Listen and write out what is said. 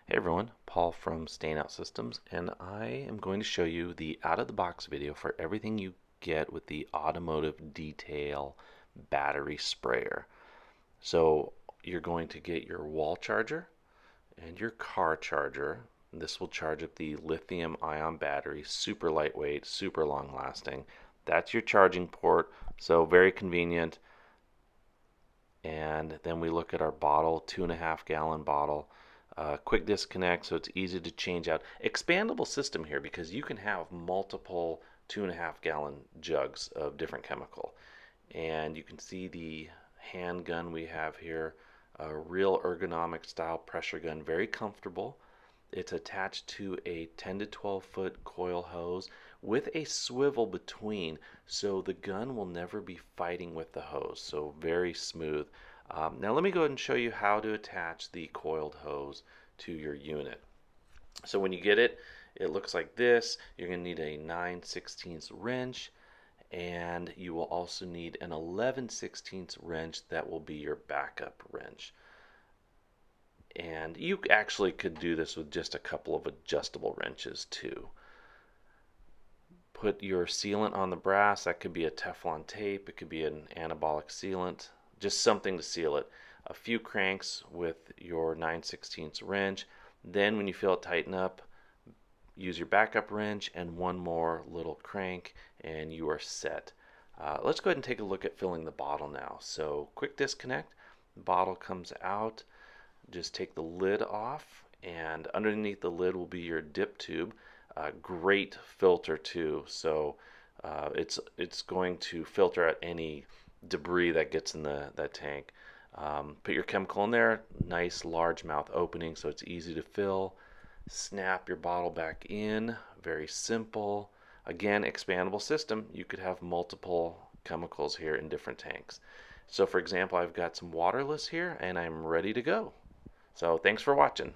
Hey everyone, Paul from Stainout Systems, and I am going to show you the out-of-the-box video for everything you get with the automotive detail battery sprayer. So you're going to get your wall charger and your car charger. This will charge up the lithium ion battery, super lightweight, super long lasting. That's your charging port, so very convenient. And then we look at our bottle, 2.5 gallon bottle. Quick disconnect, so it's easy to change out. Expandable system here because you can have multiple 2.5 gallon jugs of different chemical. And you can see the handgun we have here, a real ergonomic style pressure gun, very comfortable. It's attached to a 10 to 12 foot coil hose with a swivel between, so the gun will never be fighting with the hose, so very smooth. Now let me go ahead and show you how to attach the coiled hose to your unit. So when you get it, it looks like this. You're going to need a 9/16 wrench, and you will also need an 11/16 wrench that will be your backup wrench. And you actually could do this with just a couple of adjustable wrenches too. Put your sealant on the brass. That could be a Teflon tape, it could be an anabolic sealant, just something to seal it. A few cranks with your 9/16 wrench. Then when you feel it tighten up, use your backup wrench and one more little crank and you are set. Let's go ahead and take a look at filling the bottle now. So quick disconnect, the bottle comes out. Just take the lid off, and underneath the lid will be your dip tube. Great filter too, so it's going to filter out any debris that gets in that tank. Put your chemical in there, nice large mouth opening so it's easy to fill. Snap your bottle back in, very simple. Again, expandable system. You could have multiple chemicals here in different tanks. So for example, I've got some waterless here and I'm ready to go. So thanks for watching.